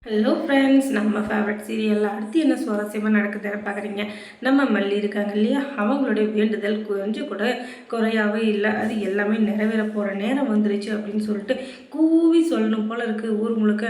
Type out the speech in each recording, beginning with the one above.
Hello friends, நம்ம favourite சீரியலில் அடுத்து என்ன சுவாரஸ்யமாக நடக்குதுன்னு பார்க்குறீங்க. நம்ம மல்லி இருக்காங்க இல்லையா, அவங்களுடைய வேண்டுதல் கொஞ்சம் கூட குறையாவே இல்லை. அது எல்லாமே நிறைவேற போகிற நேரம் வந்துருச்சு அப்படின்னு சொல்லிட்டு கூவி சொல்லணும் போல் இருக்குது. ஊர் முழுக்க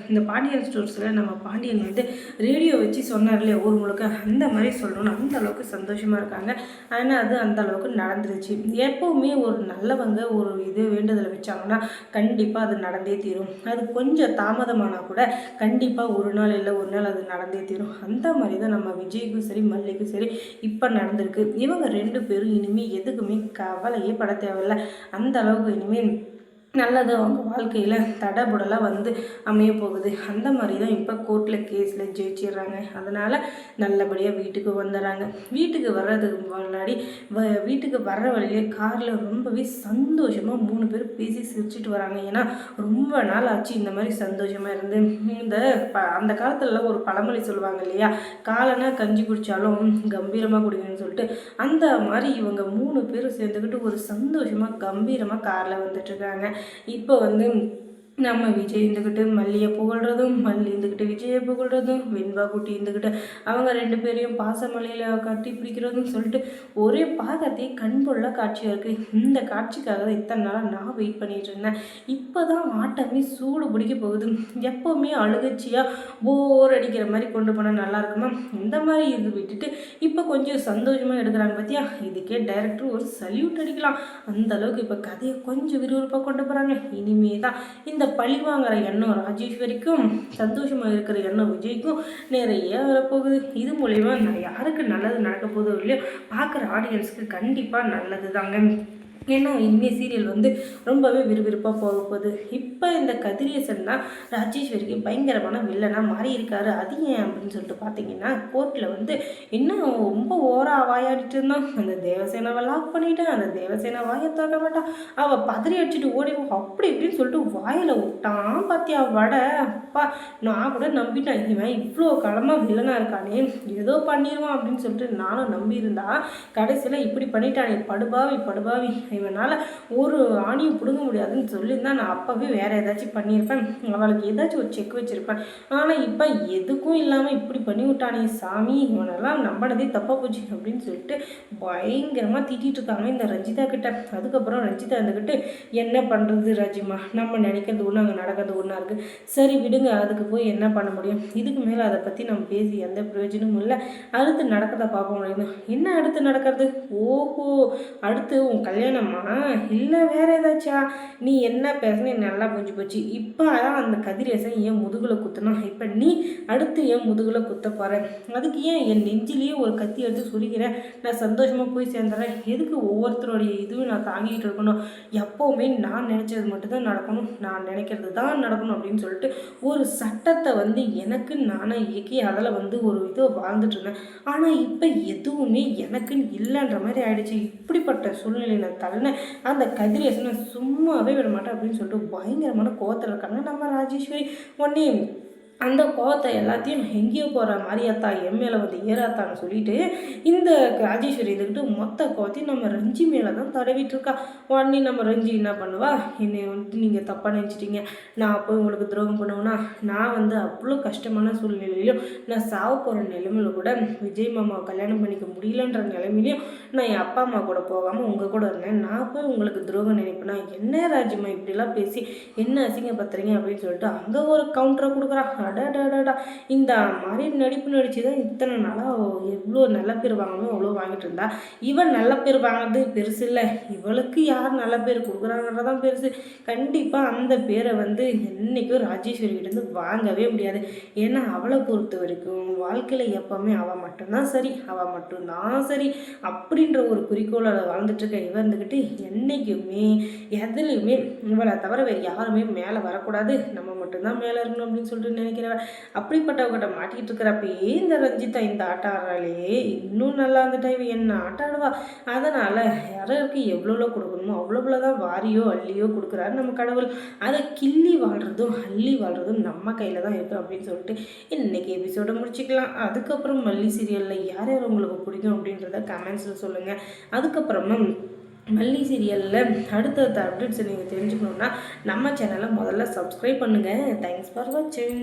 இந்த பாண்டியன் ஸ்டோர்ஸில் நம்ம பாண்டியன் வந்து ரேடியோ வச்சு சொன்னார் இல்லையா, ஊர் முழுக்க அந்த மாதிரி சொல்லணும்னு அந்த அளவுக்கு சந்தோஷமாக இருக்காங்க. ஆனால் அது அந்த அளவுக்கு நடந்துருச்சு. எப்போவுமே ஒரு நல்லவங்க ஒரு இது வேண்டுதலை வச்சாங்கன்னா கண்டிப்பாக அது நடந்தே தீரும். அது கொஞ்சம் தாமதமானால் கூட கண்டிப்பாக ஒரு நாள் இல்லை ஒரு நாள் அது நடந்தே தீரும். அந்த மாதிரி தான் நம்ம விஜய்க்கும் சரி மல்லிக்கும் சரி இப்போ நடந்திருக்கு. இவங்க 2 பேரும் இனிமேல் எதுக்குமே கவலையே பட தேவையில்லை. அந்த அளவுக்கு இனிமேல் நல்லது அவங்க வாழ்க்கையில் தடபுடலாக வந்து அமைய போகுது. அந்த மாதிரி தான் இப்போ கோர்ட்டில் கேஸில் ஜெயிச்சிடுறாங்க. அதனால் நல்லபடியாக வீட்டுக்கு வந்துடுறாங்க. வீட்டுக்கு வர்றதுக்கு முன்னாடி வீட்டுக்கு வர்ற வழியிலே காரில் ரொம்பவே சந்தோஷமாக 3 பேர் பேசி சிரிச்சிட்டு வராங்க. ஏன்னா ரொம்ப நாள் ஆச்சு இந்த மாதிரி சந்தோஷமாக இருந்து. அந்த காலத்துலலாம் ஒரு பழமொழி சொல்லுவாங்க இல்லையா, காலனா கஞ்சி குடித்தாலும் கம்பீரமாக குடிக்கணும்னு சொல்லிட்டு, அந்த மாதிரி இவங்க 3 பேரும் சேர்ந்துக்கிட்டு ஒரு சந்தோஷமாக கம்பீரமாக காரில் வந்துட்டுருக்காங்க. இப்போ வந்து நம்ம விஜய் இருந்துக்கிட்டு மல்லியை புகழ்கிறதும், மல்லி இருந்துக்கிட்டு விஜயை புகழ்கிறதும், வெண்பா குட்டி இருந்துக்கிட்டு அவங்க 2 பேரையும் பாசமலையில் கட்டி பிடிக்கிறதும் சொல்லிட்டு ஒரே பார்க்கறதே கண்பொள்ள காட்சியாக இருக்குது. இந்த காட்சிக்காக தான் இத்தனை நாளாக நான் வெயிட் பண்ணிகிட்டு இருந்தேன். இப்போ தான் ஆட்டமே சூடு பிடிக்க போகுது. எப்போவுமே அழுகச்சியாக போர் அடிக்கிற மாதிரி கொண்டு போனால் நல்லா இருக்குமா, இந்த மாதிரி இது விட்டுட்டு இப்போ கொஞ்சம் சந்தோஷமாக எடுக்கிறாங்க பார்த்தியா. இதுக்கே டைரக்டர் ஒரு சல்யூட் அடிக்கலாம். அந்த அளவுக்கு இப்போ கதையை கொஞ்சம் விறுவிறுப்பாக கொண்டு போகிறாங்க. இனிமே தான் இந்த பழி வாங்குற எண்ணம் ராஜேஸ்வரிக்கும், சந்தோஷமாக இருக்கிற எண்ணம் விஜய்க்கும் நிறைய வரப்போகுது. இது மூலயமா யாருக்கு நல்லது நடக்க போதோ இல்லையோ, பார்க்குற ஆடியன்ஸுக்கு கண்டிப்பாக நல்லது தாங்க. ஏன்னா இனிமேல் சீரியல் வந்து ரொம்பவே விறுவிறுப்பாக போக போகுது. இப்போ இந்த கதிரேசன் தான் ராஜேஸ்வரிக்கு பயங்கரமான வில்லனாக மாறி இருக்காரு. அது ஏன் அப்படின்னு சொல்லிட்டு பார்த்தீங்கன்னா, கோர்ட்டில் வந்து இன்னும் ரொம்ப வாயாடிட்டு இருந்தான். அந்த தேவசேனாவை லாக் பண்ணிவிட்டான். அந்த தேவசேனா வாயை திறக்க மாட்டான். அவள் பதறி அடிச்சுட்டு ஓடிவோம் அப்படி இப்படின்னு சொல்லிட்டு வாயில் விட்டான். பார்த்தியா வடை. அப்பா, நான் கூட நம்பிட்டேன், இவன் இவ்வளோ காலமாக வில்லனாக இருக்கானே ஏதோ பண்ணிடுவான் அப்படின்னு சொல்லிட்டு நானும் நம்பியிருந்தா, கடைசியில் இப்படி பண்ணிட்டானே படுபாவி இவனால் ஒரு ஆணியும் பிடுங்க முடியாதுன்னு சொல்லியிருந்தால் நான் அப்போவே வேறு ஏதாச்சும் பண்ணியிருப்பேன். அவளுக்கு ஏதாச்சும் ஒரு செக் வச்சுருப்பேன். ஆனால் இப்போ எதுக்கும் இல்லாமல் இப்படி பண்ணி விட்டானே சாமி, இவனெல்லாம் நம்பினதே தப்பாக போச்சு அப்படின்னு சொல்லிட்டு பயங்கரமாக திட்டிகிட்டு இருக்காங்க இந்த ரஞ்சிதா கிட்ட. அதுக்கப்புறம் ரஞ்சிதா இருந்துக்கிட்டு, என்ன பண்ணுறது ராஜிமா, நம்ம நினைக்கிறது ஒன்று அங்கே நடக்கிறது ஒன்றா இருக்குது. சரி விடுங்க, அதுக்கு போய் என்ன பண்ண முடியும். இதுக்கு மேலே அதை பற்றி நம்ம பேசி எந்த பிரயோஜனமும் இல்லை. அடுத்து நடக்கிறத பார்க்க முடியும். என்ன அடுத்து நடக்கிறது? ஓஹோ, அடுத்து உன் கல்யாணம் இல்லை வேற ஏதாச்சா? நீ என்ன பேசுன நல்லா புரிஞ்சு போச்சு. இப்போ தான் அந்த கதிரேசன் என் முதுகில் குத்தணும். இப்போ நீ அடுத்து என் முதுகில் குத்த போகிறேன். அதுக்கு ஏன் என் நெஞ்சிலேயே ஒரு கத்தி எடுத்து சுரிக்கிறேன். நான் சந்தோஷமாக போய் சேர்ந்துறேன். எதுக்கு ஒவ்வொருத்தருடைய இதுவும் நான் தாங்கிட்டு இருக்கணும்? எப்போவுமே நான் நினச்சது மட்டும்தான் நடக்கணும், நான் நினைக்கிறது தான் நடக்கணும் அப்படின்னு சொல்லிட்டு ஒரு சட்டத்தை வந்து எனக்கு நானே இயக்கி அதில் வந்து ஒரு இதை வாழ்ந்துட்டு இருந்தேன். ஆனால் இப்போ எதுவுமே எனக்குன்னு இல்லைன்ற மாதிரி ஆயிடுச்சு. இப்படிப்பட்ட சூழ்நிலையில் தள்ளன அந்த கதிரேசனை சும்மாவே விட மாட்டேன் அப்படின்னு சொல்லிட்டு பயங்கரமான கோவத்தில் இருக்காங்க நம்ம ராஜேஸ்வரி. உடனே அந்த கோவத்தை எல்லாத்தையும் எங்கேயோ போகிற மாதிரியாத்தா என் மேலே வந்து ஏறாத்தான்னு சொல்லிட்டு இந்த ராஜேஸ்வரி இதுக்கிட்டு மொத்த கோவத்தையும் நம்ம ரஞ்சி மேலே தான் தடவிட்டுருக்கா. உடனே நம்ம ரஞ்சி என்ன பண்ணுவா, என்னை வந்துட்டு நீங்கள் தப்பாக நினச்சிட்டிங்க, நான் போய் உங்களுக்கு துரோகம் பண்ணுவேன்னா, நான் வந்து அவ்வளோ கஷ்டமான சூழ்நிலையிலையும் நான் சாவ போகிற நிலைமையில கூட விஜய் மாமாவை கல்யாணம் பண்ணிக்க முடியலன்ற நிலைமையிலையும் நான் என் அப்பா அம்மா கூட போகாமல் உங்கள் கூட இருந்தேன். நான் போய் உங்களுக்கு துரோகம் நினைப்பேனா? என்ன ராஜ்யமா இப்படிலாம் பேசி என்ன அசிங்கப்படுத்துறீங்க அப்படின்னு சொல்லிட்டு அங்கே ஒரு கவுண்டரை கொடுக்குறான். அடாடாடாடா, இந்த மாதிரி நடிப்பு நடிச்சு தான் இத்தனை நாளாக எவ்வளோ நல்ல பேர் வாங்கணும் அவ்வளோ வாங்கிட்டு இருந்தா. இவன் நல்ல பேர் வாங்கினது பெருசு இல்லை, இவளுக்கு யார் நல்ல பேர் கொடுக்குறாங்கன்றதான் பெருசு. கண்டிப்பாக அந்த பேரை வந்து என்றைக்கும் ராஜேஸ்வரிகிட்டேருந்து வாங்கவே முடியாது. ஏன்னா அவளை பொறுத்த வரைக்கும் வாழ்க்கையில் எப்போவுமே அவள் மட்டும்தான் சரி அப்படின்ற ஒரு குறிக்கோளை வாழ்ந்துட்டுருக்க இவன் இருந்துக்கிட்டு என்றைக்குமே எதுலேயுமே இவளை தவிர வேறு யாருமே மேலே வரக்கூடாது, நம்ம மட்டும்தான் மேலே இருக்கணும் அப்படின்னு சொல்லிட்டு நினைக்கிறவ. அப்படிப்பட்டவங்கிட்ட மாட்டிக்கிட்டு இருக்கிறப்பயே இந்த ரஞ்சிதா இந்த ஆட்டம் ஆடுறாளே, இன்னும் நல்லா இருந்துட்டா இவ என்ன ஆட்டம் ஆடுவா. அதனால் யாருக்கு எவ்வளோ கொடுக்கணுமோ அவ்வளோ தான் வாரியோ அள்ளியோ கொடுக்குறாரு நம்ம கடவுள். அதை கிள்ளி வாழ்கிறதும் அள்ளி வாழ்கிறதும் நம்ம கையில் தான் இருக்குது அப்படின்னு சொல்லிட்டு இன்றைக்கி எபிசோடை முடிச்சுக்கலாம். அதுக்கப்புறம் மல்லி சீரியலில் யார் யார் உங்களுக்கு பிடிக்கும் அப்படின்றத கமெண்ட்ஸில் சொல்லுங்கள். அதுக்கப்புறமா மல்லி சீரியலில் அடுத்தடுத்த அப்டேட்ஸை நீங்கள் தெரிஞ்சுக்கணுன்னா நம்ம சேனலை முதல்ல சப்ஸ்கிரைப் பண்ணுங்கள். தேங்க்ஸ் ஃபார் வாட்சிங்.